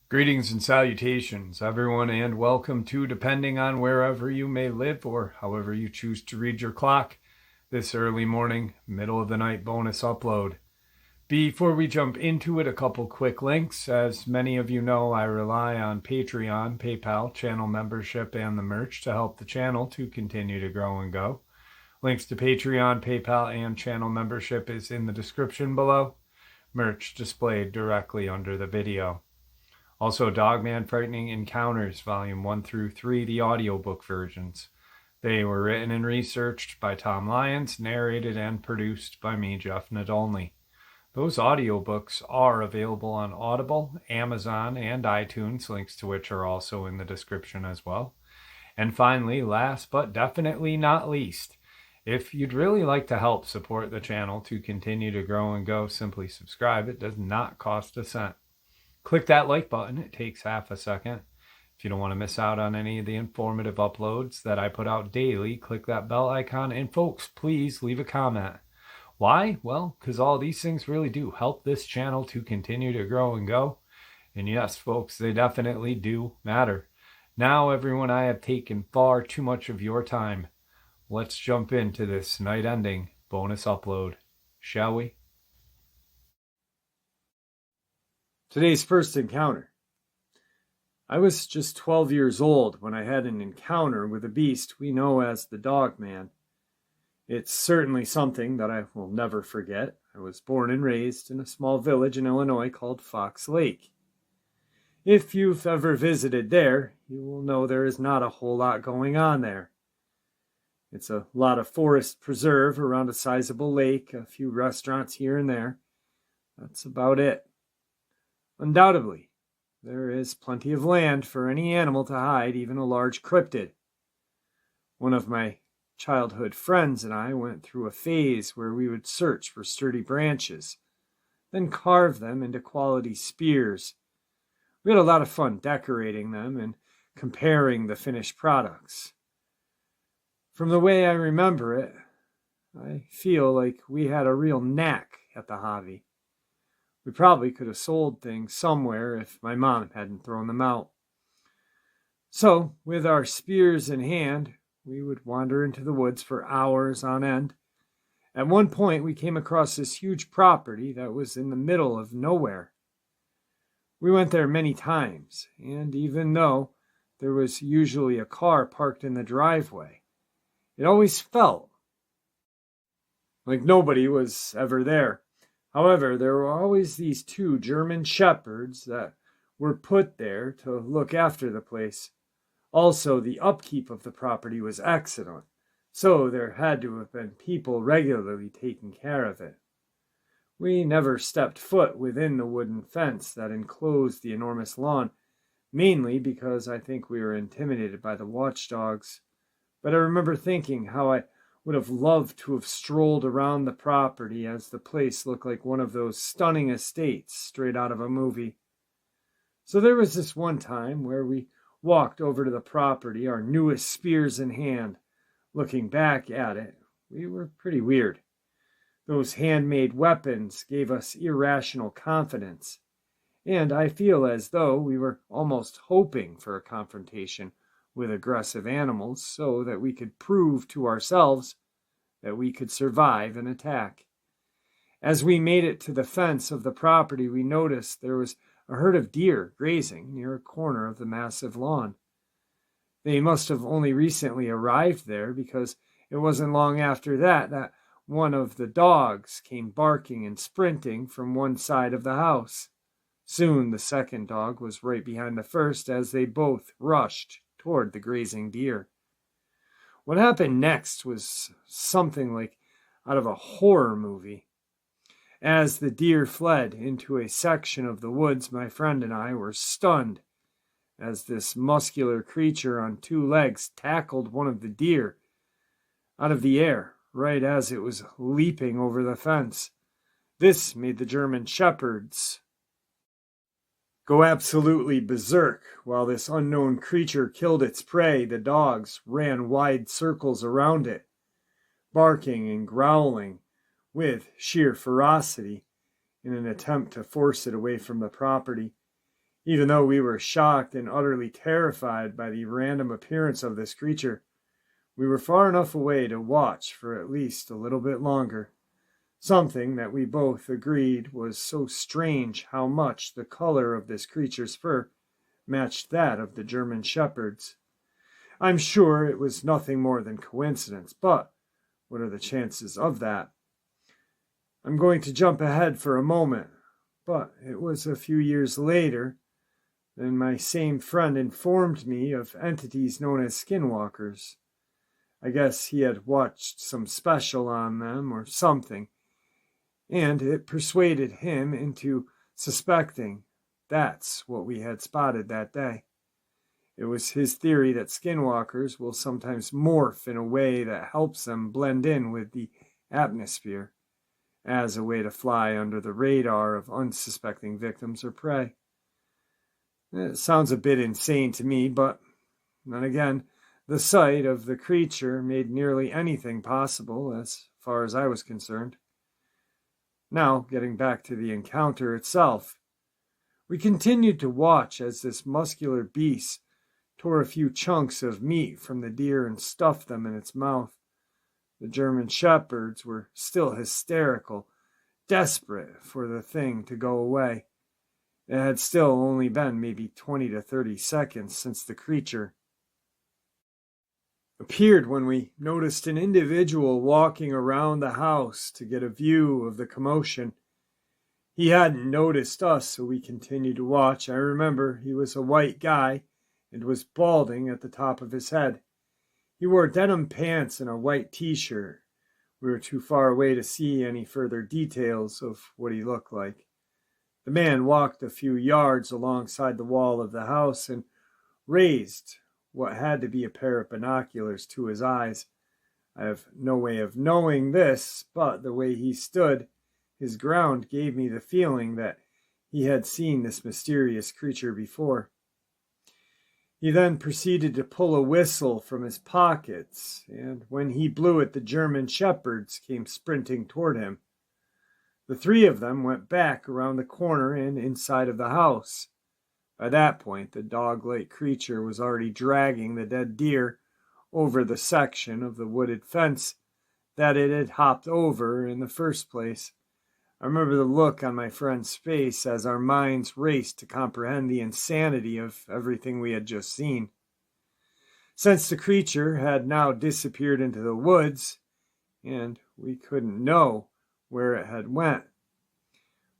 Greetings and salutations, everyone, and welcome to, depending on wherever you may live or however you choose to read your clock, this early morning, middle of the night bonus upload. Before we jump into it, a couple quick links. As many of you know, I rely on Patreon, PayPal, channel membership, and the merch to help the channel to continue to grow and go. Links to Patreon, PayPal, and channel membership is in the description below. Merch displayed directly under the video. Also, Dogman Frightening Encounters, Volume 1 through 3, the audiobook versions. They were written and researched by Tom Lyons, narrated and produced by me, Jeff Nadolny. Those audiobooks are available on Audible, Amazon, and iTunes, links to which are also in the description as well. And finally, last but definitely not least, if you'd really like to help support the channel to continue to grow and go, simply subscribe. It does not cost a cent. Click that like button. It takes half a second. If you don't want to miss out on any of the informative uploads that I put out daily, click that bell icon. And folks, please leave a comment. Why? Well, because all these things really do help this channel to continue to grow and go. And yes, folks, they definitely do matter. Now, everyone, I have taken far too much of your time. Let's jump into this night-ending bonus upload, shall we? Today's first encounter. I was just 12 years old when I had an encounter with a beast we know as the Dogman. It's certainly something that I will never forget. I was born and raised in a small village in Illinois called Fox Lake. If you've ever visited there, you will know there is not a whole lot going on there. It's a lot of forest preserve around a sizable lake, a few restaurants here and there. That's about it. Undoubtedly, there is plenty of land for any animal to hide, even a large cryptid. One of my childhood friends and I went through a phase where we would search for sturdy branches, then carve them into quality spears. We had a lot of fun decorating them and comparing the finished products. From the way I remember it, I feel like we had a real knack at the hobby. We probably could have sold things somewhere if my mom hadn't thrown them out. So, with our spears in hand, we would wander into the woods for hours on end. At one point, we came across this huge property that was in the middle of nowhere. We went there many times, and even though there was usually a car parked in the driveway, it always felt like nobody was ever there. However, there were always these two German shepherds that were put there to look after the place. Also, the upkeep of the property was excellent, so there had to have been people regularly taking care of it. We never stepped foot within the wooden fence that enclosed the enormous lawn, mainly because I think we were intimidated by the watchdogs. But I remember thinking how I would have loved to have strolled around the property, as the place looked like one of those stunning estates straight out of a movie. So there was this one time where we walked over to the property, our newest spears in hand. Looking back at it, we were pretty weird. Those handmade weapons gave us irrational confidence, and I feel as though we were almost hoping for a confrontation with aggressive animals so that we could prove to ourselves that we could survive an attack. As we made it to the fence of the property, we noticed there was a herd of deer grazing near a corner of the massive lawn. They must have only recently arrived there, because it wasn't long after that one of the dogs came barking and sprinting from one side of the house. Soon the second dog was right behind the first as they both rushed toward the grazing deer. What happened next was something like out of a horror movie. As the deer fled into a section of the woods, my friend and I were stunned as this muscular creature on two legs tackled one of the deer out of the air right as it was leaping over the fence. This made the German shepherds go absolutely berserk. While this unknown creature killed its prey, the dogs ran wide circles around it. barking and growling with sheer ferocity in an attempt to force it away from the property. Even though we were shocked and utterly terrified by the random appearance of this creature, we were far enough away to watch for at least a little bit longer. Something that we both agreed was so strange how much the color of this creature's fur matched that of the German Shepherd's. I'm sure it was nothing more than coincidence, but what are the chances of that? I'm going to jump ahead for a moment, but it was a few years later then my same friend informed me of entities known as skinwalkers. I guess he had watched some special on them or something, and it persuaded him into suspecting that's what we had spotted that day. It was his theory that skinwalkers will sometimes morph in a way that helps them blend in with the atmosphere, as a way to fly under the radar of unsuspecting victims or prey. It sounds a bit insane to me, but then again, the sight of the creature made nearly anything possible as far as I was concerned. Now, getting back to the encounter itself, we continued to watch as this muscular beast tore a few chunks of meat from the deer and stuffed them in its mouth. The German Shepherds were still hysterical, desperate for the thing to go away. It had still only been maybe 20 to 30 seconds since the creature appeared when we noticed an individual walking around the house to get a view of the commotion. He hadn't noticed us, so we continued to watch. I remember he was a white guy and was balding at the top of his head. He wore denim pants and a white t-shirt. We were too far away to see any further details of what he looked like. The man walked a few yards alongside the wall of the house and raised what had to be a pair of binoculars to his eyes. I have no way of knowing this, but the way he stood his ground gave me the feeling that he had seen this mysterious creature before. He then proceeded to pull a whistle from his pockets, and when he blew it, the German Shepherds came sprinting toward him. The three of them went back around the corner and inside of the house. By that point, the dog-like creature was already dragging the dead deer over the section of the wooded fence that it had hopped over in the first place. I remember the look on my friend's face as our minds raced to comprehend the insanity of everything we had just seen. Since the creature had now disappeared into the woods, and we couldn't know where it had went,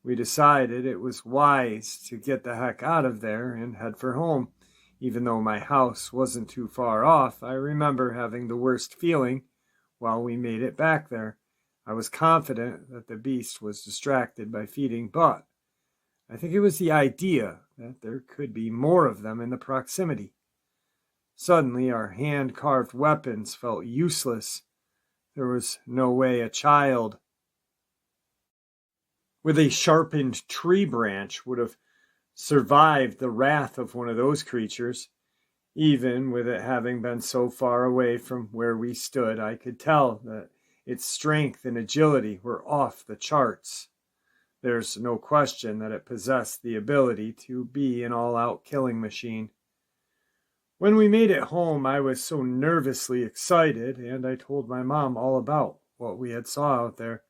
we decided it was wise to get the heck out of there and head for home. Even though my house wasn't too far off, I remember having the worst feeling while we made it back there. I was confident that the beast was distracted by feeding, but I think it was the idea that there could be more of them in the proximity. Suddenly, our hand-carved weapons felt useless. There was no way a child with a sharpened tree branch would have survived the wrath of one of those creatures. Even with it having been so far away from where we stood, I could tell that its strength and agility were off the charts. There's no question that it possessed the ability to be an all-out killing machine. When we made it home, I was so nervously excited, and I told my mom all about what we had saw out there.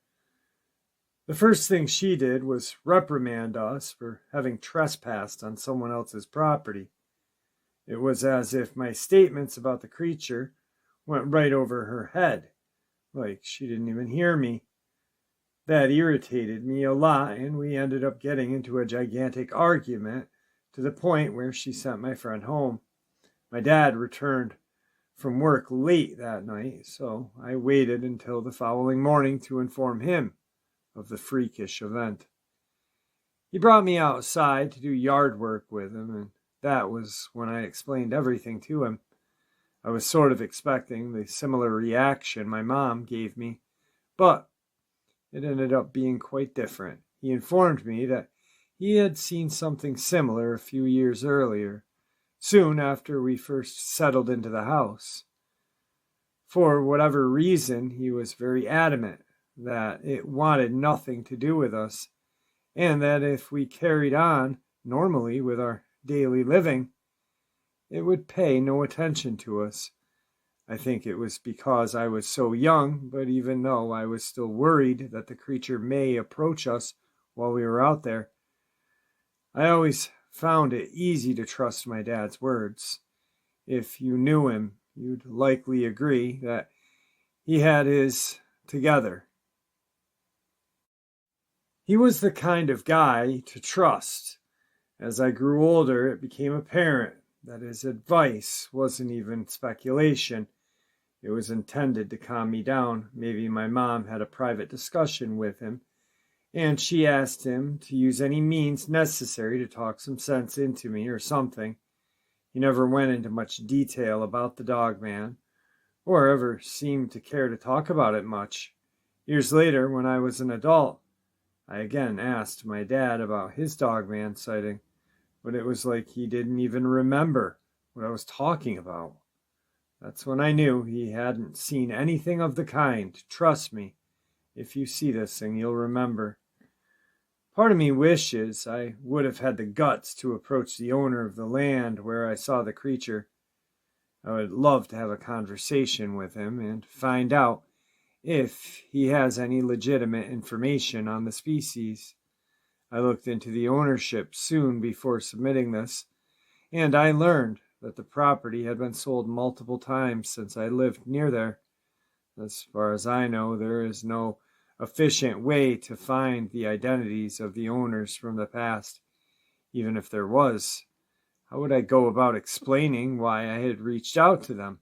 The first thing she did was reprimand us for having trespassed on someone else's property. It was as if my statements about the creature went right over her head, like she didn't even hear me. That irritated me a lot, and we ended up getting into a gigantic argument to the point where she sent my friend home. My dad returned from work late that night, so I waited until the following morning to inform him of the freakish event. He brought me outside to do yard work with him, and that was when I explained everything to him. I was sort of expecting the similar reaction my mom gave me, but it ended up being quite different. He informed me that he had seen something similar a few years earlier, soon after we first settled into the house. For whatever reason, he was very adamant that it wanted nothing to do with us, and that if we carried on normally with our daily living, it would pay no attention to us. I think it was because I was so young, but even though I was still worried that the creature may approach us while we were out there, I always found it easy to trust my dad's words. If you knew him, you'd likely agree that he had his together. He was the kind of guy to trust. As I grew older, it became apparent that his advice wasn't even speculation. It was intended to calm me down. Maybe my mom had a private discussion with him, and she asked him to use any means necessary to talk some sense into me or something. He never went into much detail about the Dogman, or ever seemed to care to talk about it much. Years later, when I was an adult, I again asked my dad about his Dogman sighting, but it was like he didn't even remember what I was talking about. That's when I knew he hadn't seen anything of the kind. Trust me, if you see this thing, you'll remember. Part of me wishes I would have had the guts to approach the owner of the land where I saw the creature. I would love to have a conversation with him and find out if he has any legitimate information on the species. I looked into the ownership soon before submitting this, and I learned that the property had been sold multiple times since I lived near there. As far as I know, there is no efficient way to find the identities of the owners from the past. Even if there was, how would I go about explaining why I had reached out to them?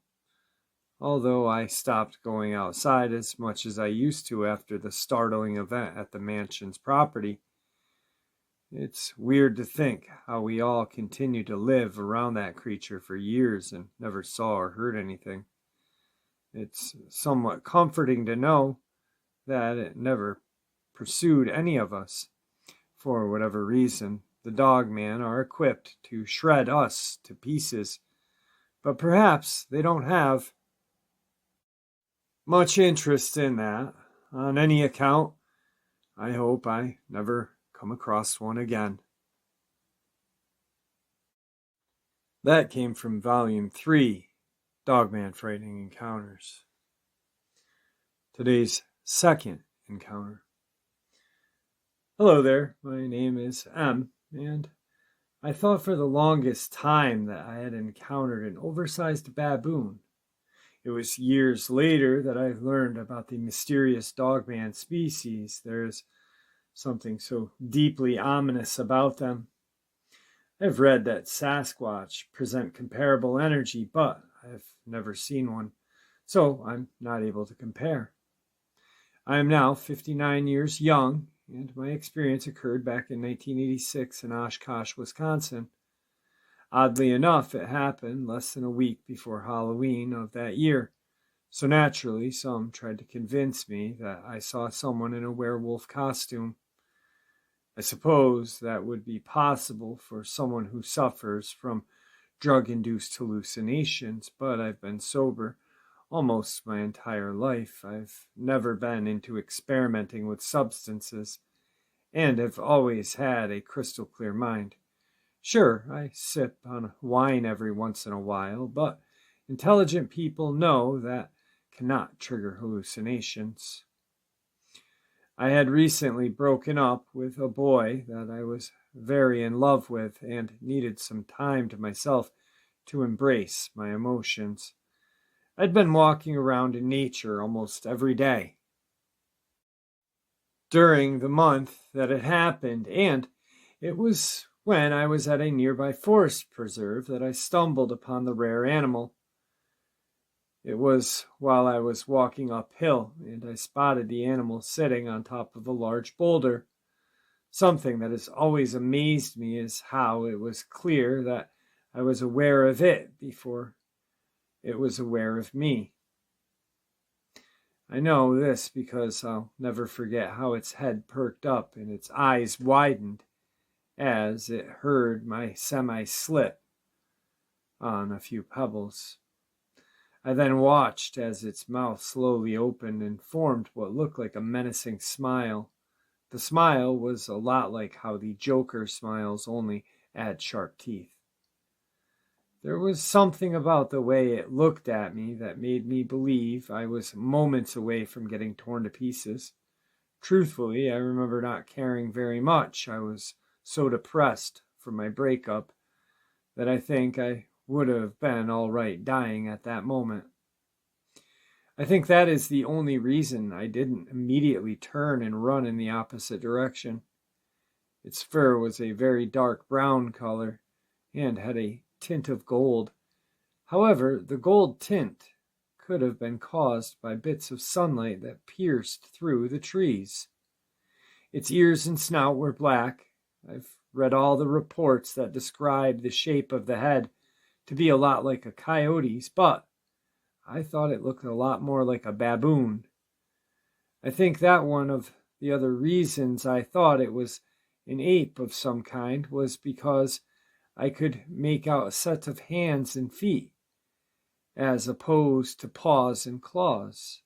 Although I stopped going outside as much as I used to after the startling event at the mansion's property, it's weird to think how we all continued to live around that creature for years and never saw or heard anything. It's somewhat comforting to know that it never pursued any of us. For whatever reason, the Dogman are equipped to shred us to pieces, but perhaps they don't have much interest in that. On any account, I hope I never come across one again. That came from Volume 3, Dogman Frightening Encounters. Today's second encounter. Hello there, my name is M, and I thought for the longest time that I had encountered an oversized baboon. It was years later that I learned about the mysterious Dogman species. There's something so deeply ominous about them. I've read that Sasquatch present comparable energy, but I've never seen one, so I'm not able to compare. I am now 59 years young, and my experience occurred back in 1986 in Oshkosh, Wisconsin. Oddly enough, it happened less than a week before Halloween of that year, so naturally some tried to convince me that I saw someone in a werewolf costume. I suppose that would be possible for someone who suffers from drug-induced hallucinations, but I've been sober almost my entire life. I've never been into experimenting with substances, and have always had a crystal clear mind. Sure, I sip on wine every once in a while, but intelligent people know that cannot trigger hallucinations. I had recently broken up with a boy that I was very in love with and needed some time to myself to embrace my emotions. I'd been walking around in nature almost every day during the month that it happened, and it was when I was at a nearby forest preserve that I stumbled upon the rare animal. It was while I was walking uphill, and I spotted the animal sitting on top of a large boulder. Something that has always amazed me is how it was clear that I was aware of it before it was aware of me. I know this because I'll never forget how its head perked up and its eyes widened as it heard my semi-slip on a few pebbles. I then watched as its mouth slowly opened and formed what looked like a menacing smile. The smile was a lot like how the Joker smiles, only had sharp teeth. There was something about the way it looked at me that made me believe I was moments away from getting torn to pieces. Truthfully, I remember not caring very much. I was so depressed from my breakup that I think I would have been all right dying at that moment. I think that is the only reason I didn't immediately turn and run in the opposite direction. Its fur was a very dark brown color and had a tint of gold. However, the gold tint could have been caused by bits of sunlight that pierced through the trees. Its ears and snout were black. I've read all the reports that describe the shape of the head to be a lot like a coyote's, but I thought it looked a lot more like a baboon. I think that one of the other reasons I thought it was an ape of some kind was because I could make out a set of hands and feet, as opposed to paws and claws.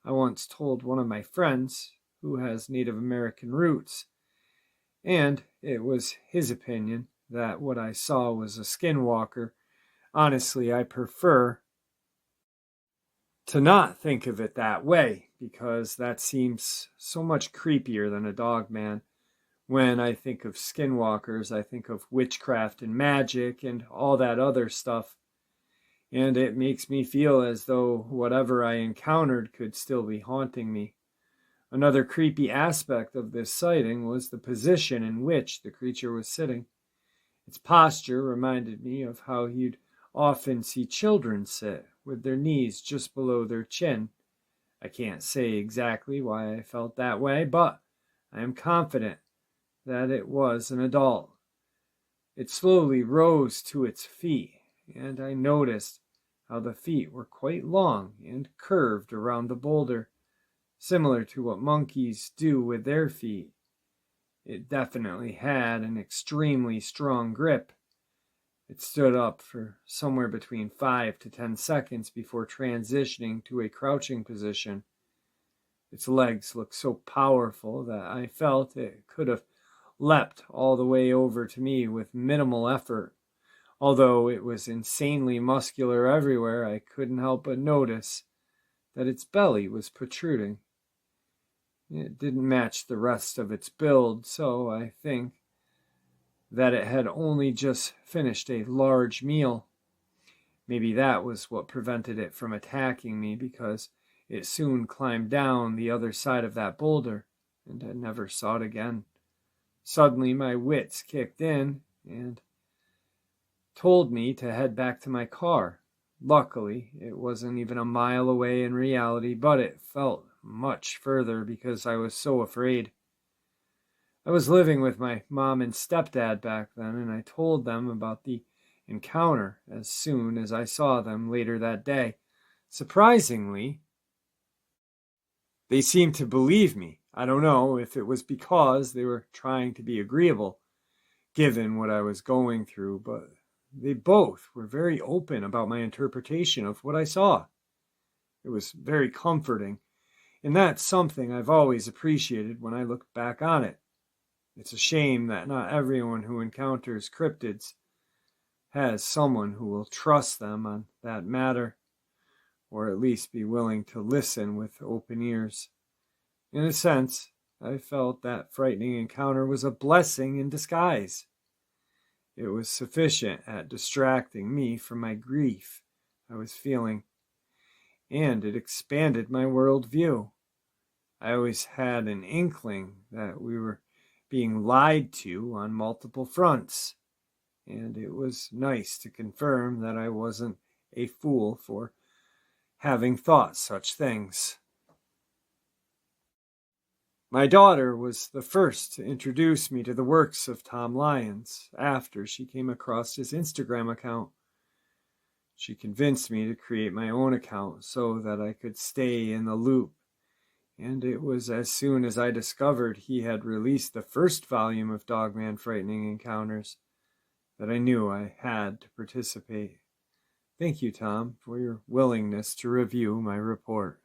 I once told one of my friends, who has Native American roots, and it was his opinion that what I saw was a skinwalker. Honestly, I prefer to not think of it that way, because that seems so much creepier than a dogman. When I think of skinwalkers, I think of witchcraft and magic and all that other stuff. And it makes me feel as though whatever I encountered could still be haunting me. Another creepy aspect of this sighting was the position in which the creature was sitting. Its posture reminded me of how you'd often see children sit, with their knees just below their chin. I can't say exactly why I felt that way, but I am confident that it was an adult. It slowly rose to its feet, and I noticed how the feet were quite long and curved around the boulder, similar to what monkeys do with their feet. It definitely had an extremely strong grip. It stood up for somewhere between 5 to 10 seconds before transitioning to a crouching position. Its legs looked so powerful that I felt it could have leapt all the way over to me with minimal effort. Although it was insanely muscular everywhere, I couldn't help but notice that its belly was protruding. It didn't match the rest of its build, so I think that it had only just finished a large meal. Maybe that was what prevented it from attacking me, because it soon climbed down the other side of that boulder, and I never saw it again. Suddenly my wits kicked in and told me to head back to my car. Luckily, it wasn't even a mile away in reality, but it felt much further because I was so afraid. I was living with my mom and stepdad back then, and I told them about the encounter as soon as I saw them later that day. Surprisingly, they seemed to believe me. I don't know if it was because they were trying to be agreeable, given what I was going through, but they both were very open about my interpretation of what I saw. It was very comforting, and that's something I've always appreciated when I look back on it. It's a shame that not everyone who encounters cryptids has someone who will trust them on that matter, or at least be willing to listen with open ears. In a sense, I felt that frightening encounter was a blessing in disguise. It was sufficient at distracting me from my grief I was feeling, and it expanded my worldview. I always had an inkling that we were being lied to on multiple fronts, and it was nice to confirm that I wasn't a fool for having thought such things. My daughter was the first to introduce me to the works of Tom Lyons after she came across his Instagram account. She convinced me to create my own account so that I could stay in the loop, and it was as soon as I discovered he had released the first volume of Dogman Frightening Encounters that I knew I had to participate. Thank you, Tom, for your willingness to review my report.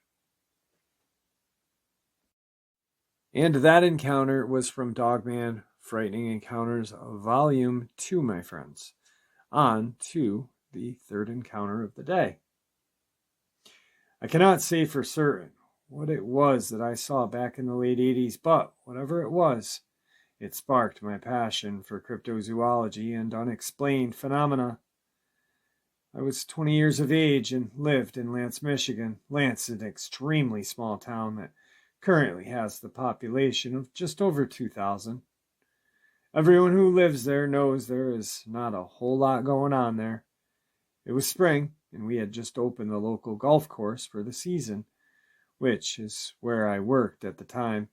And that encounter was from Dogman Frightening Encounters Volume 2, my friends. On to the third encounter of the day. I cannot say for certain what it was that I saw back in the late 80s, but whatever it was, it sparked my passion for cryptozoology and unexplained phenomena. I was 20 years of age and lived in Lance, Michigan. Lance is an extremely small town that currently has the population of just over 2,000. Everyone who lives there knows there is not a whole lot going on there. It was spring, and we had just opened the local golf course for the season, which is where I worked at the time.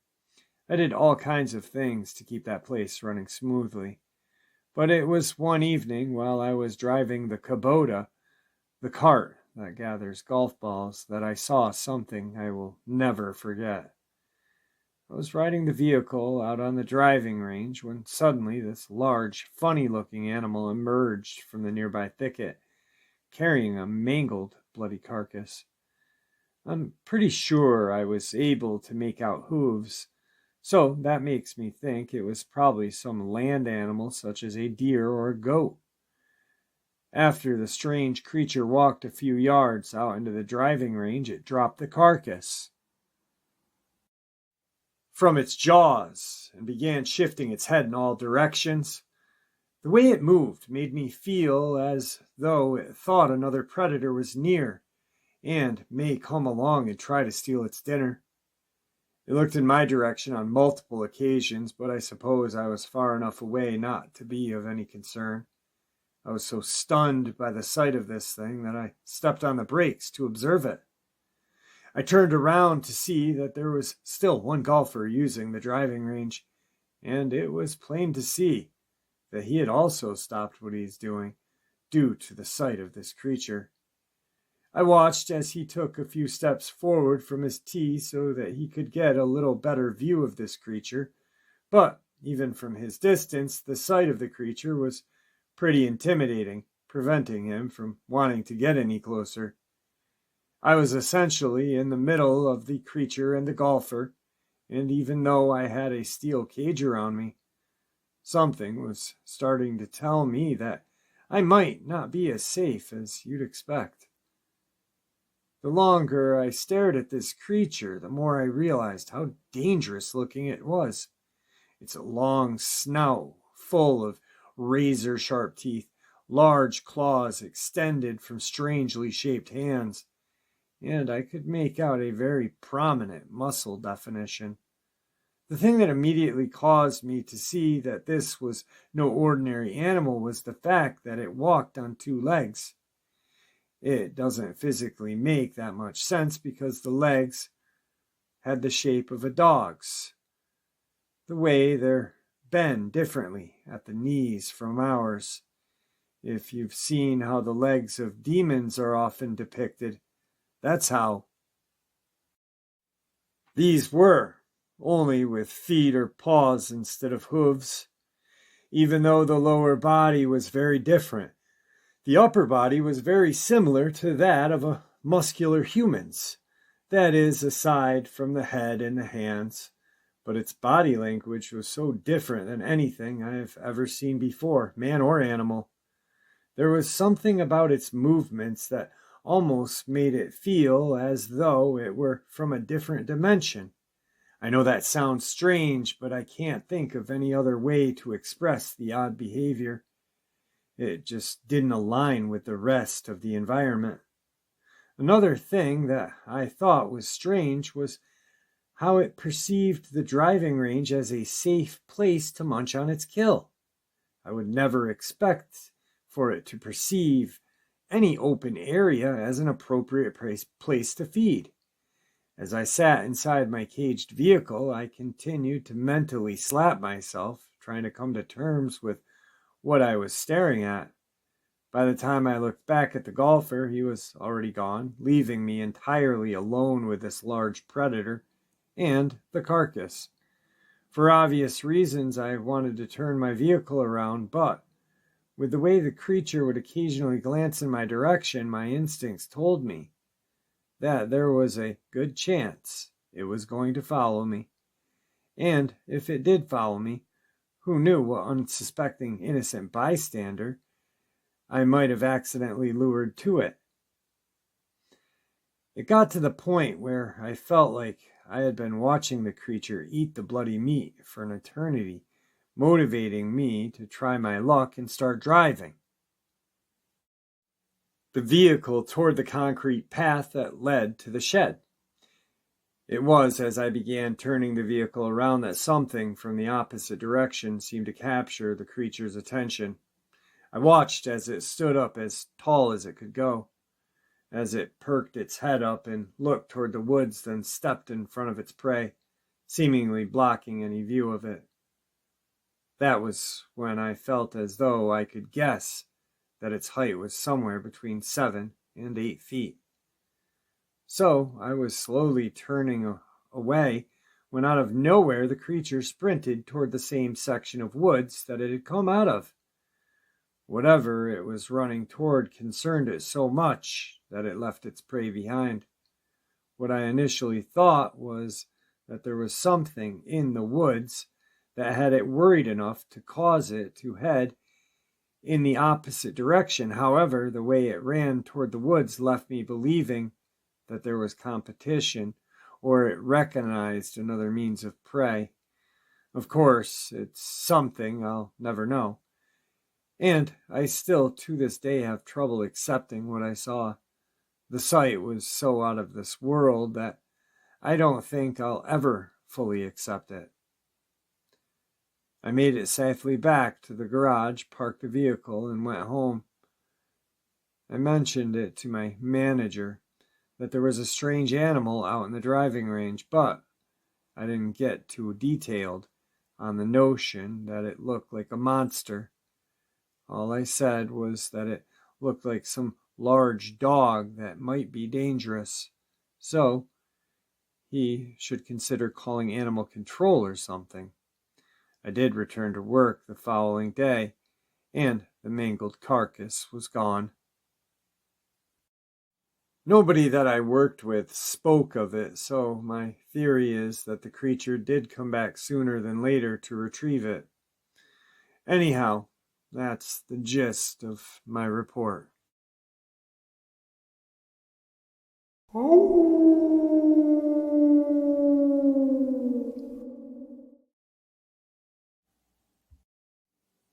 I did all kinds of things to keep that place running smoothly. But it was one evening while I was driving the Kubota, the cart that gathers golf balls, that I saw something I will never forget. I was riding the vehicle out on the driving range when suddenly this large, funny-looking animal emerged from the nearby thicket, carrying a mangled, bloody carcass. I'm pretty sure I was able to make out hooves, so that makes me think it was probably some land animal such as a deer or a goat. After the strange creature walked a few yards out into the driving range, it dropped the carcass from its jaws and began shifting its head in all directions. The way it moved made me feel as though it thought another predator was near and may come along and try to steal its dinner. It looked in my direction on multiple occasions, but I suppose I was far enough away not to be of any concern. I was so stunned by the sight of this thing that I stepped on the brakes to observe it. I turned around to see that there was still one golfer using the driving range, and it was plain to see that he had also stopped what he was doing due to the sight of this creature. I watched as he took a few steps forward from his tee so that he could get a little better view of this creature, but even from his distance, the sight of the creature was pretty intimidating, preventing him from wanting to get any closer. I was essentially in the middle of the creature and the golfer, and even though I had a steel cage around me, something was starting to tell me that I might not be as safe as you'd expect. The longer I stared at this creature, the more I realized how dangerous looking it was. Its long snout, full of razor-sharp teeth, large claws extended from strangely shaped hands, and I could make out a very prominent muscle definition. The thing that immediately caused me to see that this was no ordinary animal was the fact that it walked on two legs. It doesn't physically make that much sense because the legs had the shape of a dog's. The way they're bend differently at the knees from ours. If you've seen how the legs of demons are often depicted, that's how these were, only with feet or paws instead of hooves. Even though the lower body was very different, the upper body was very similar to that of a muscular human's. That is, aside from the head and the hands. But its body language was so different than anything I have ever seen before, man or animal. There was something about its movements that almost made it feel as though it were from a different dimension. I know that sounds strange, but I can't think of any other way to express the odd behavior. It just didn't align with the rest of the environment. Another thing that I thought was strange was how it perceived the driving range as a safe place to munch on its kill. I would never expect for it to perceive any open area as an appropriate place to feed. As I sat inside my caged vehicle, I continued to mentally slap myself, trying to come to terms with what I was staring at. By the time I looked back at the golfer, he was already gone, leaving me entirely alone with this large predator and the carcass. For obvious reasons, I wanted to turn my vehicle around, but With the way the creature would occasionally glance in my direction, my instincts told me that there was a good chance it was going to follow me. And if it did follow me, who knew what unsuspecting innocent bystander I might have accidentally lured to it. It got to the point where I felt like I had been watching the creature eat the bloody meat for an eternity, motivating me to try my luck and start driving the vehicle toward the concrete path that led to the shed. It was as I began turning the vehicle around that something from the opposite direction seemed to capture the creature's attention. I watched as it stood up as tall as it could go, as it perked its head up and looked toward the woods, then stepped in front of its prey, seemingly blocking any view of it. That was when I felt as though I could guess that its height was somewhere between 7 and 8 feet. So I was slowly turning away when out of nowhere the creature sprinted toward the same section of woods that it had come out of. Whatever it was running toward concerned it so much that it left its prey behind. What I initially thought was that there was something in the woods that had it worried enough to cause it to head in the opposite direction. However, the way it ran toward the woods left me believing that there was competition, or it recognized another means of prey. Of course, it's something I'll never know. And I still, to this day, have trouble accepting what I saw. The sight was so out of this world that I don't think I'll ever fully accept it. I made it safely back to the garage, parked the vehicle, and went home. I mentioned it to my manager that there was a strange animal out in the driving range, but I didn't get too detailed on the notion that it looked like a monster. All I said was that it looked like some large dog that might be dangerous, so he should consider calling animal control or something. I did return to work the following day, and the mangled carcass was gone. Nobody that I worked with spoke of it, so my theory is that the creature did come back sooner than later to retrieve it. Anyhow, that's the gist of my report.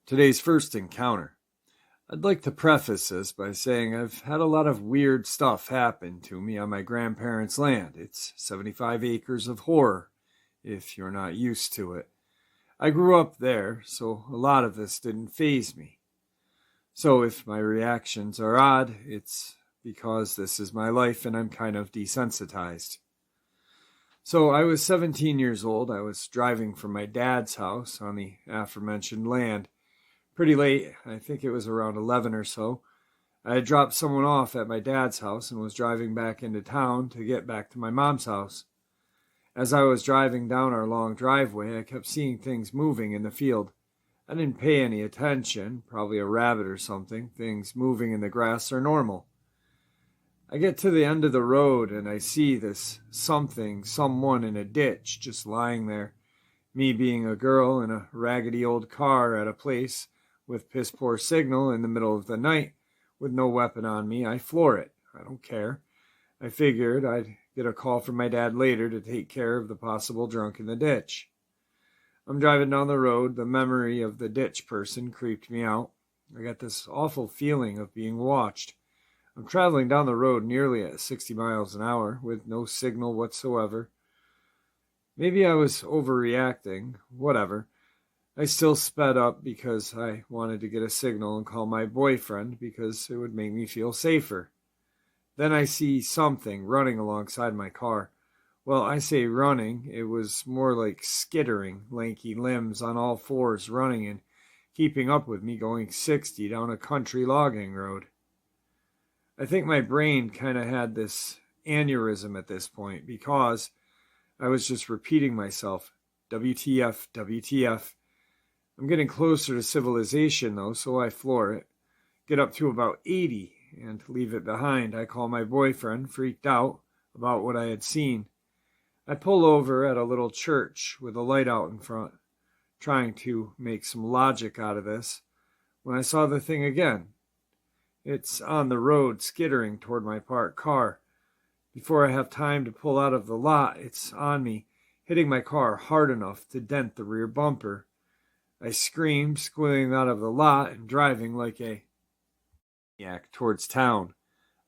Today's first encounter. I'd like to preface this by saying I've had a lot of weird stuff happen to me on my grandparents' land. It's 75 acres of horror, if you're not used to it. I grew up there, so a lot of this didn't faze me. So if my reactions are odd, it's because this is my life and I'm kind of desensitized. So I was 17 years old. I was driving from my dad's house on the aforementioned land. Pretty late, I think it was around 11 or so. I had dropped someone off at my dad's house and was driving back into town to get back to my mom's house. As I was driving down our long driveway, I kept seeing things moving in the field. I didn't pay any attention, probably a rabbit or something. Things moving in the grass are normal. I get to the end of the road and I see this someone in a ditch just lying there. Me being a girl in a raggedy old car at a place with piss-poor signal in the middle of the night, with no weapon on me, I floor it. I don't care. I figured I'd get a call from my dad later to take care of the possible drunk in the ditch. I'm driving down the road. The memory of the ditch person creeped me out. I got this awful feeling of being watched. I'm traveling down the road nearly at 60 miles an hour with no signal whatsoever. Maybe I was overreacting. Whatever. I still sped up because I wanted to get a signal and call my boyfriend because it would make me feel safer. Then I see something running alongside my car. Well, I say running, it was more like skittering, lanky limbs on all fours running and keeping up with me going 60 down a country logging road. I think my brain kind of had this aneurysm at this point because I was just repeating myself, WTF, WTF. I'm getting closer to civilization, though, so I floor it. Get up to about 80 and leave it behind. I call my boyfriend, freaked out about what I had seen. I pull over at a little church with a light out in front, trying to make some logic out of this, when I saw the thing again. It's on the road, skittering toward my parked car. Before I have time to pull out of the lot, it's on me, hitting my car hard enough to dent the rear bumper. I scream, squealing out of the lot and driving like a maniac towards town.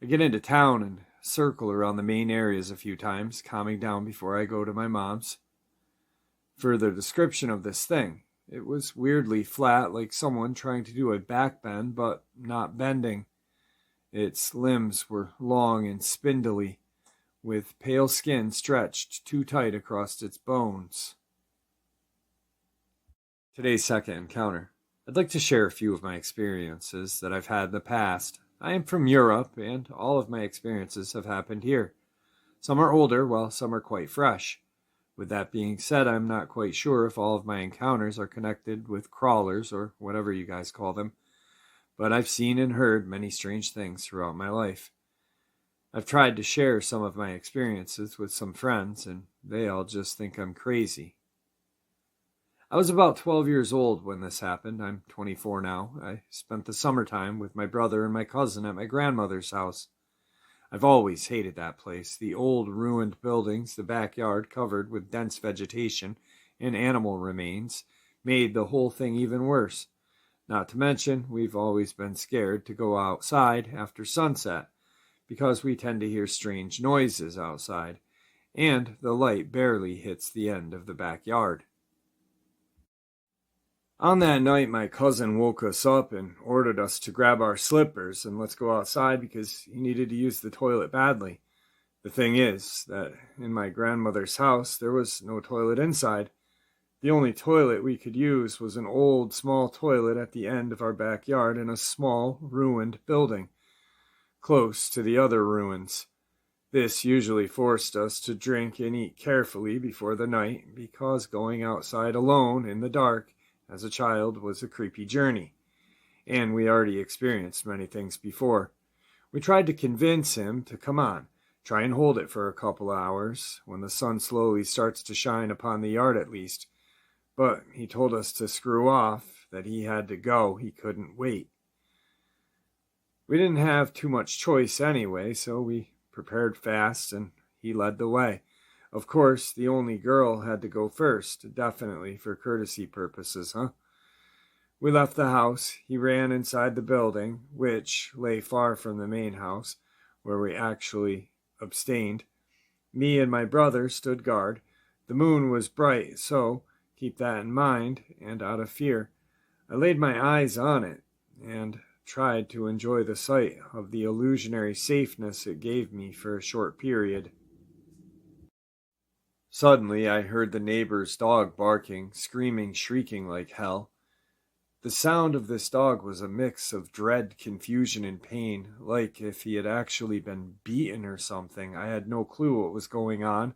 I get into town and circle around the main areas a few times, calming down before I go to my mom's. Further description of this thing. It was weirdly flat, like someone trying to do a back bend, but not bending. Its limbs were long and spindly, with pale skin stretched too tight across its bones. Today's second encounter. I'd like to share a few of my experiences that I've had in the past. I am from Europe, and all of my experiences have happened here. Some are older, while some are quite fresh. With that being said, I'm not quite sure if all of my encounters are connected with crawlers, or whatever you guys call them, but I've seen and heard many strange things throughout my life. I've tried to share some of my experiences with some friends, and they all just think I'm crazy. I was about 12 years old when this happened. I'm 24 now. I spent the summertime with my brother and my cousin at my grandmother's house. I've always hated that place. The old ruined buildings, the backyard covered with dense vegetation and animal remains, made the whole thing even worse. Not to mention, we've always been scared to go outside after sunset, because we tend to hear strange noises outside, and the light barely hits the end of the backyard. On that night, my cousin woke us up and ordered us to grab our slippers and let's go outside because he needed to use the toilet badly. The thing is that in my grandmother's house, there was no toilet inside. The only toilet we could use was an old, small toilet at the end of our backyard in a small, ruined building, close to the other ruins. This usually forced us to drink and eat carefully before the night because going outside alone in the dark as a child was a creepy journey, and we already experienced many things before. We tried to convince him to come on, try and hold it for a couple of hours, when the sun slowly starts to shine upon the yard at least, but he told us to screw off, that he had to go, he couldn't wait. We didn't have too much choice anyway, so we prepared fast, and he led the way. Of course, the only girl had to go first, definitely for courtesy purposes, huh? We left the house. He ran inside the building, which lay far from the main house, where we actually abstained. Me and my brother stood guard. The moon was bright, so keep that in mind, and out of fear, I laid my eyes on it, and tried to enjoy the sight of the illusionary safeness it gave me for a short period. Suddenly, I heard the neighbor's dog barking, screaming, shrieking like hell. The sound of this dog was a mix of dread, confusion, and pain, like if he had actually been beaten or something. I had no clue what was going on.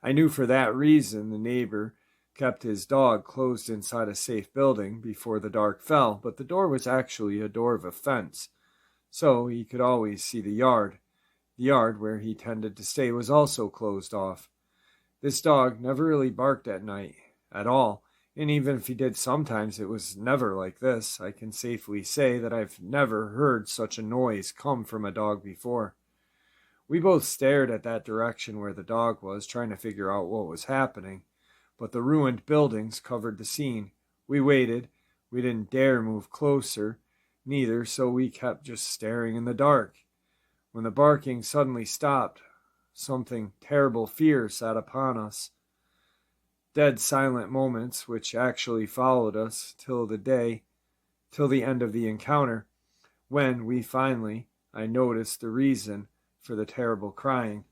I knew for that reason the neighbor kept his dog closed inside a safe building before the dark fell, but the door was actually a door of a fence, so he could always see the yard. The yard where he tended to stay was also closed off. This dog never really barked at night, at all, and even if he did sometimes, it was never like this. I can safely say that I've never heard such a noise come from a dog before. We both stared at that direction where the dog was, trying to figure out what was happening, but the ruined buildings covered the scene. We waited. We didn't dare move closer, neither, so we kept just staring in the dark. When the barking suddenly stopped, something terrible fear sat upon us. Dead silent moments which actually followed us till the end of the encounter, when I noticed the reason for the terrible crying.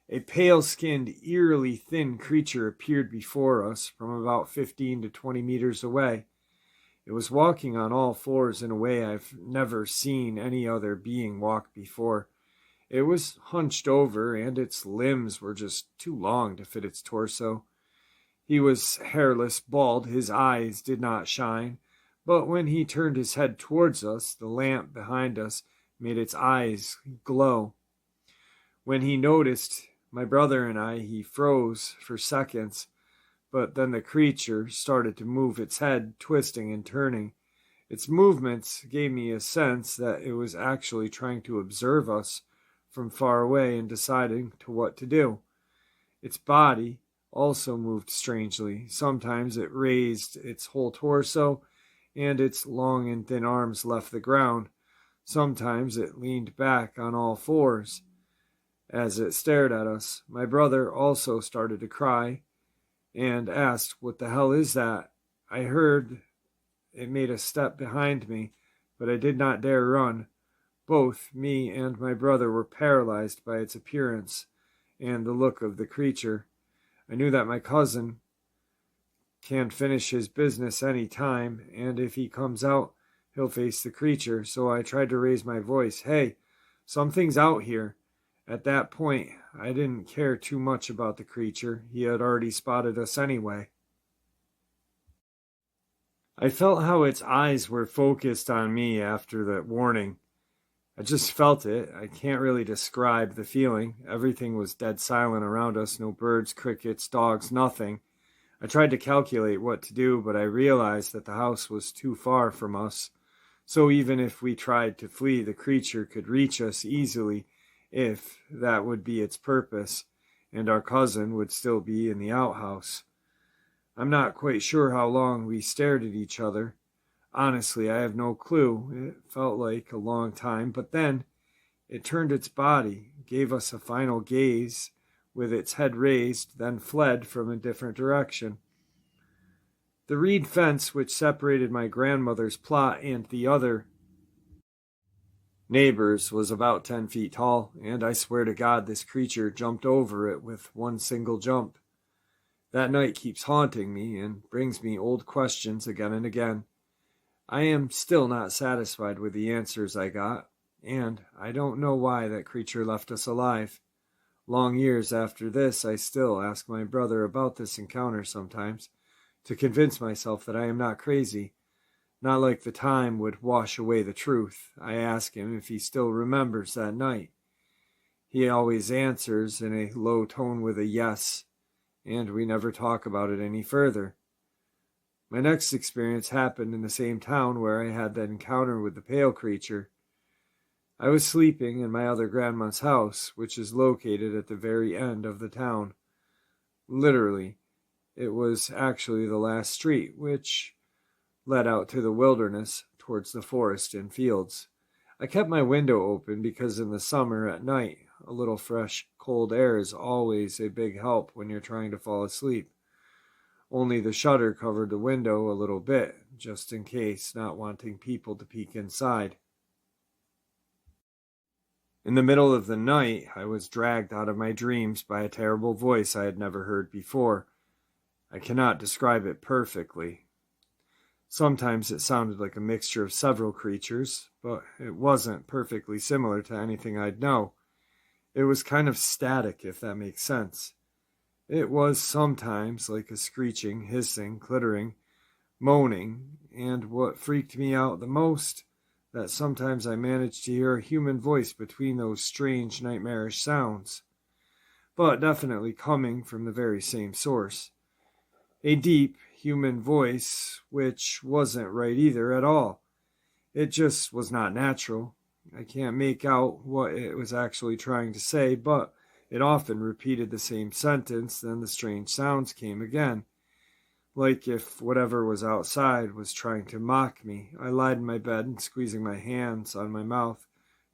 A pale-skinned, eerily thin creature appeared before us from about 15 to 20 meters away. It was walking on all fours in a way I've never seen any other being walk before. It was hunched over, and its limbs were just too long to fit its torso. He was hairless, bald, his eyes did not shine, but when he turned his head towards us, the lamp behind us made its eyes glow. When he noticed my brother and I, he froze for seconds, but then the creature started to move its head, twisting and turning. Its movements gave me a sense that it was actually trying to observe us from far away and deciding to what to do. Its body also moved strangely. Sometimes it raised its whole torso, and its long and thin arms left the ground. Sometimes it leaned back on all fours. As it stared at us, my brother also started to cry and asked, "What the hell is that?" I heard it made a step behind me, but I did not dare run. Both me and my brother were paralyzed by its appearance and the look of the creature. I knew that my cousin can finish his business any time, and if he comes out, he'll face the creature, so I tried to raise my voice. "Hey, something's out here." At that point, I didn't care too much about the creature. He had already spotted us anyway. I felt how its eyes were focused on me after that warning. I just felt it. I can't really describe the feeling. Everything was dead silent around us. No birds, crickets, dogs, nothing. I tried to calculate what to do, but I realized that the house was too far from us. So even if we tried to flee, the creature could reach us easily if that would be its purpose, and our cousin would still be in the outhouse. I'm not quite sure how long we stared at each other. Honestly, I have no clue. It felt like a long time, but then it turned its body, gave us a final gaze with its head raised, then fled from a different direction. The reed fence which separated my grandmother's plot and the other neighbor's was about 10 feet tall, and I swear to God this creature jumped over it with one single jump. That night keeps haunting me and brings me old questions again and again. I am still not satisfied with the answers I got, and I don't know why that creature left us alive. Long years after this, I still ask my brother about this encounter sometimes, to convince myself that I am not crazy. Not like the time would wash away the truth. I ask him if he still remembers that night. He always answers in a low tone with a yes, and we never talk about it any further. My next experience happened in the same town where I had that encounter with the pale creature. I was sleeping in my other grandma's house, which is located at the very end of the town. Literally, it was actually the last street, which led out to the wilderness towards the forest and fields. I kept my window open because in the summer at night, a little fresh, cold air is always a big help when you're trying to fall asleep. Only the shutter covered the window a little bit, just in case, not wanting people to peek inside. In the middle of the night, I was dragged out of my dreams by a terrible voice I had never heard before. I cannot describe it perfectly. Sometimes it sounded like a mixture of several creatures, but it wasn't perfectly similar to anything I'd know. It was kind of static, if that makes sense. It was sometimes like a screeching, hissing, clittering, moaning, and what freaked me out the most, that sometimes I managed to hear a human voice between those strange, nightmarish sounds, but definitely coming from the very same source. A deep, human voice, which wasn't right either at all. It just was not natural. I can't make out what it was actually trying to say, but it often repeated the same sentence, then the strange sounds came again. Like if whatever was outside was trying to mock me. I lied in my bed and squeezing my hands on my mouth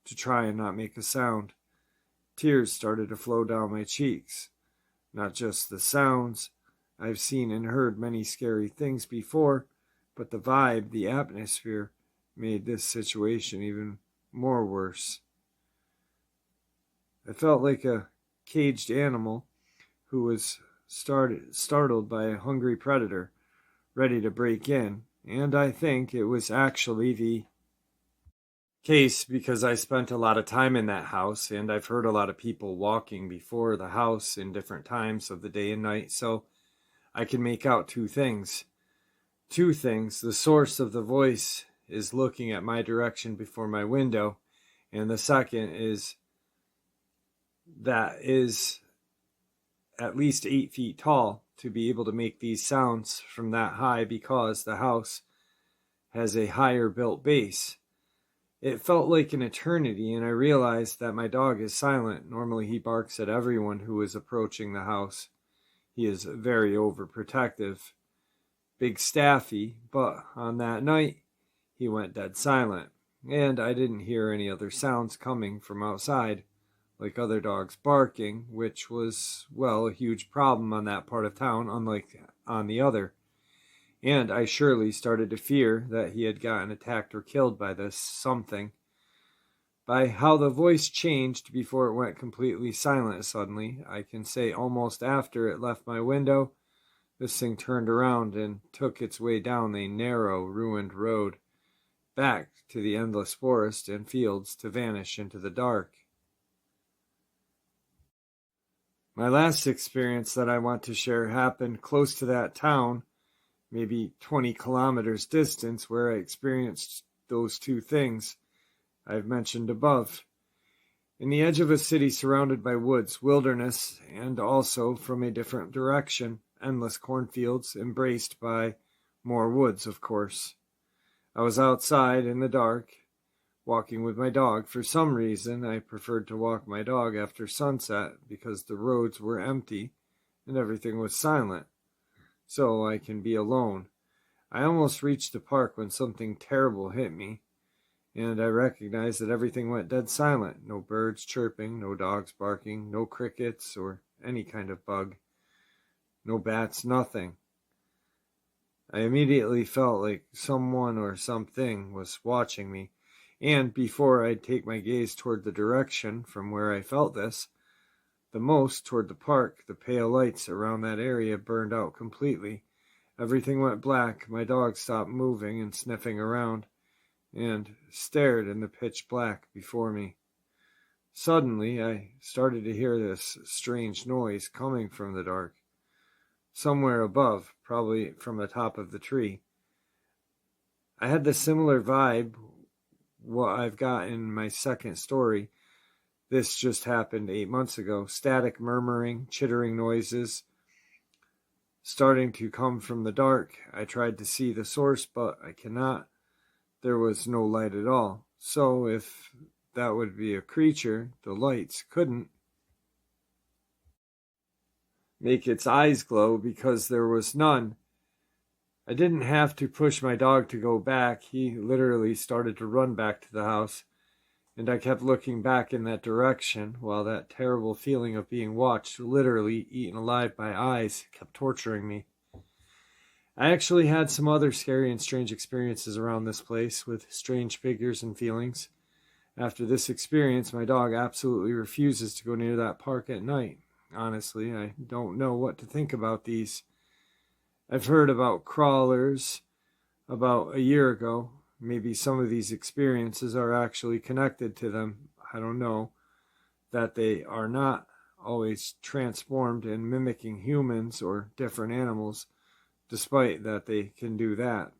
to try and not make a sound. Tears started to flow down my cheeks. Not just the sounds. I've seen and heard many scary things before, but the vibe, the atmosphere, made this situation even more worse. I felt like a caged animal who was startled by a hungry predator, ready to break in, and I think it was actually the case because I spent a lot of time in that house, and I've heard a lot of people walking before the house in different times of the day and night, so I can make out two things. Two things. The source of the voice is looking at my direction before my window, and the second is that is at least 8 feet tall to be able to make these sounds from that high because the house has a higher built base. It felt like an eternity, and I realized that my dog is silent. Normally he barks at everyone who is approaching the house. He is very overprotective, big staffy, but on that night he went dead silent, and I didn't hear any other sounds coming from outside, like other dogs barking, which was, well, a huge problem on that part of town, unlike on the other. And I surely started to fear that he had gotten attacked or killed by this something. By how the voice changed before it went completely silent suddenly, I can say almost after it left my window, this thing turned around and took its way down a narrow, ruined road, back to the endless forest and fields to vanish into the dark. My last experience that I want to share happened close to that town, maybe 20 kilometers distance, where I experienced those two things I've mentioned above. In the edge of a city surrounded by woods, wilderness, and also from a different direction, endless cornfields embraced by more woods, of course. I was outside in the dark, walking with my dog. For some reason, I preferred to walk my dog after sunset because the roads were empty and everything was silent, so I can be alone. I almost reached the park when something terrible hit me, and I recognized that everything went dead silent. No birds chirping, no dogs barking, no crickets or any kind of bug, no bats, nothing. I immediately felt like someone or something was watching me. And before I'd take my gaze toward the direction from where I felt this, the most toward the park, the pale lights around that area burned out completely. Everything went black. My dog stopped moving and sniffing around and stared in the pitch black before me. Suddenly, I started to hear this strange noise coming from the dark, somewhere above, probably from the top of the tree. I had the similar vibe what I've got in my second story. This just happened 8 months ago. Static murmuring, chittering noises starting to come from the dark. I tried to see the source, but I cannot. There was no light at all. So if that would be a creature, the lights couldn't make its eyes glow because there was none. I didn't have to push my dog to go back. He literally started to run back to the house, and I kept looking back in that direction while that terrible feeling of being watched, literally eaten alive by eyes, kept torturing me. I actually had some other scary and strange experiences around this place with strange figures and feelings. After this experience, my dog absolutely refuses to go near that park at night. Honestly, I don't know what to think about these. I've heard about crawlers about a year ago. Maybe some of these experiences are actually connected to them. I don't know. That they are not always transformed and mimicking humans or different animals, despite that they can do that.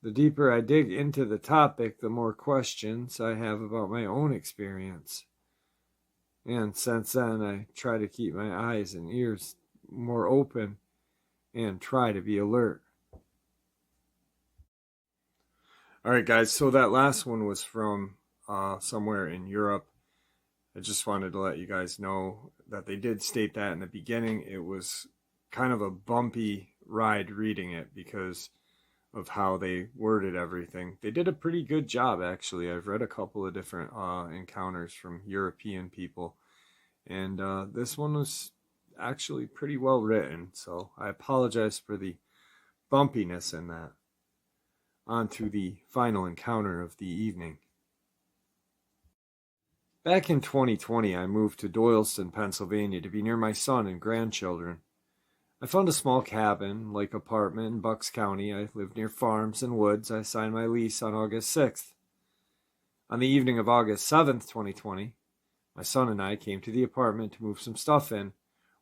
The deeper I dig into the topic, the more questions I have about my own experience. And since then, I try to keep my eyes and ears more open and try to be alert. All right, guys, so that last one was from somewhere in Europe. I just wanted to let you guys know that they did state that in the beginning. It was kind of a bumpy ride reading it because of how they worded everything. They did a pretty good job, actually. I've read a couple of different encounters from European people, and this one was actually pretty well written, so I apologize for the bumpiness in that. On to the final encounter of the evening. Back in 2020, I moved to Doylestown, Pennsylvania to be near my son and grandchildren. I found a small cabin-like apartment in Bucks County. I lived near farms and woods. I signed my lease on August 6th. On the evening of August 7th, 2020, my son and I came to the apartment to move some stuff in.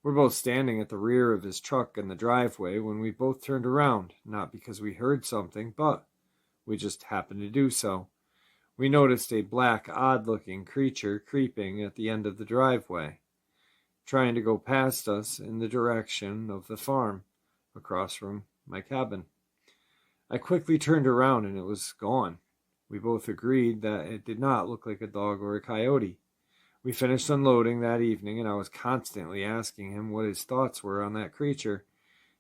We're both standing at the rear of his truck in the driveway when we both turned around, not because we heard something, but we just happened to do so. We noticed a black, odd-looking creature creeping at the end of the driveway, trying to go past us in the direction of the farm across from my cabin. I quickly turned around and it was gone. We both agreed that it did not look like a dog or a coyote. We finished unloading that evening and I was constantly asking him what his thoughts were on that creature.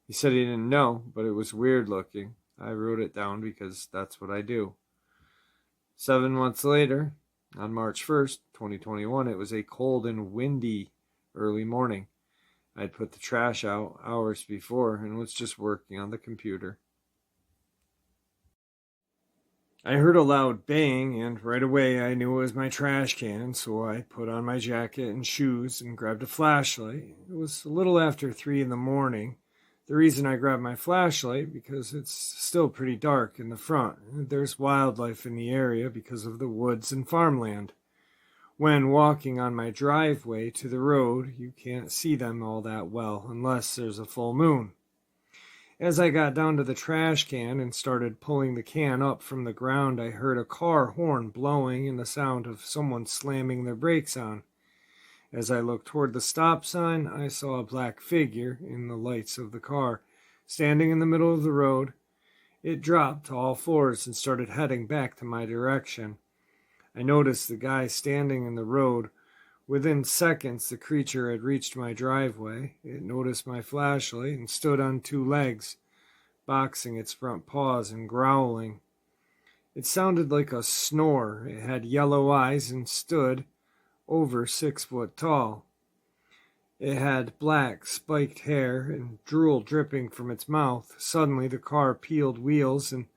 He said he didn't know, but it was weird looking. I wrote it down because that's what I do. 7 months later, on March 1st, 2021, it was a cold and windy early morning. I'd put the trash out hours before and was just working on the computer. I heard a loud bang, and right away I knew it was my trash can, so I put on my jacket and shoes and grabbed a flashlight. It was a little after 3 in the morning. The reason I grabbed my flashlight because it's still pretty dark in the front. There's wildlife in the area because of the woods and farmland. When walking on my driveway to the road, you can't see them all that well unless there's a full moon. As I got down to the trash can and started pulling the can up from the ground, I heard a car horn blowing and the sound of someone slamming their brakes on. As I looked toward the stop sign, I saw a black figure in the lights of the car, standing in the middle of the road. It dropped to all fours and started heading back to my direction. I noticed the guy standing in the road. Within seconds, the creature had reached my driveway. It noticed my flashlight and stood on 2 legs, boxing its front paws and growling. It sounded like a snore. It had yellow eyes and stood over 6 foot tall. It had black, spiked hair and drool dripping from its mouth. Suddenly, the car peeled wheels and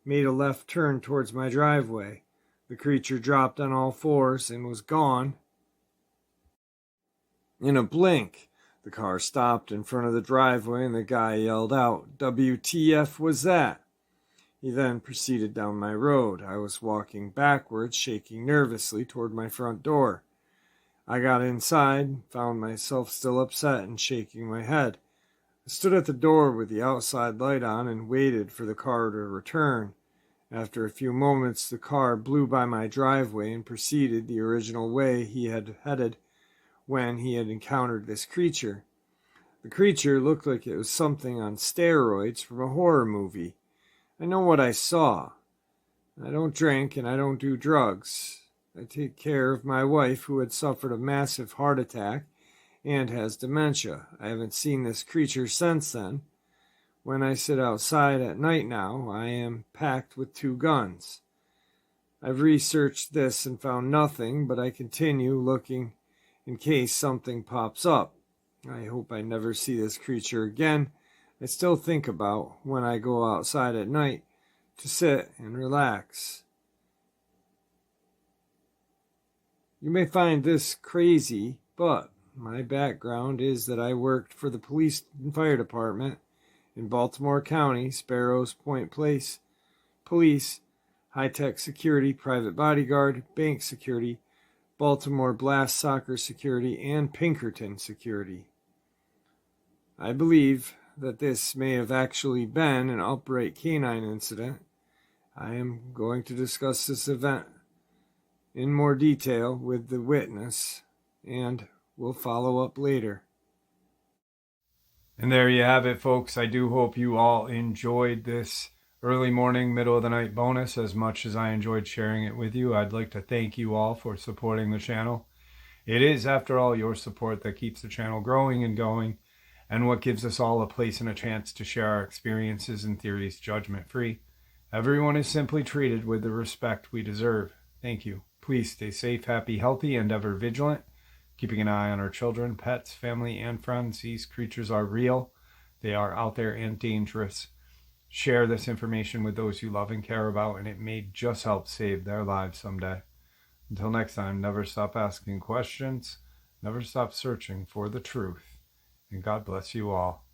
made a left turn towards my driveway. The creature dropped on all fours and was gone. In a blink, the car stopped in front of the driveway and the guy yelled out, "WTF was that?" He then proceeded down my road. I was walking backwards, shaking nervously toward my front door. I got inside, found myself still upset and shaking my head. I stood at the door with the outside light on and waited for the car to return. After a few moments, the car blew by my driveway and proceeded the original way he had headed when he had encountered this creature. The creature looked like it was something on steroids from a horror movie. I know what I saw. I don't drink and I don't do drugs. I take care of my wife who had suffered a massive heart attack and has dementia. I haven't seen this creature since then. When I sit outside at night now, I am packed with 2 guns. I've researched this and found nothing, but I continue looking in case something pops up. I hope I never see this creature again. I still think about when I go outside at night to sit and relax. You may find this crazy, but my background is that I worked for the police and fire department in Baltimore County, Sparrows Point Place, police, high-tech security, private bodyguard, bank security, Baltimore Blast Soccer Security, and Pinkerton Security. I believe that this may have actually been an upright canine incident. I am going to discuss this event in more detail with the witness, and we'll follow up later. And there you have it, folks. I do hope you all enjoyed this early morning, middle of the night bonus as much as I enjoyed sharing it with you. I'd like to thank you all for supporting the channel. It is, after all, your support that keeps the channel growing and going, and what gives us all a place and a chance to share our experiences and theories judgment-free. Everyone is simply treated with the respect we deserve. Thank you. Please stay safe, happy, healthy, and ever vigilant, keeping an eye on our children, pets, family, and friends. These creatures are real. They are out there and dangerous. Share this information with those you love and care about, and it may just help save their lives someday. Until next time, never stop asking questions, never stop searching for the truth, and God bless you all.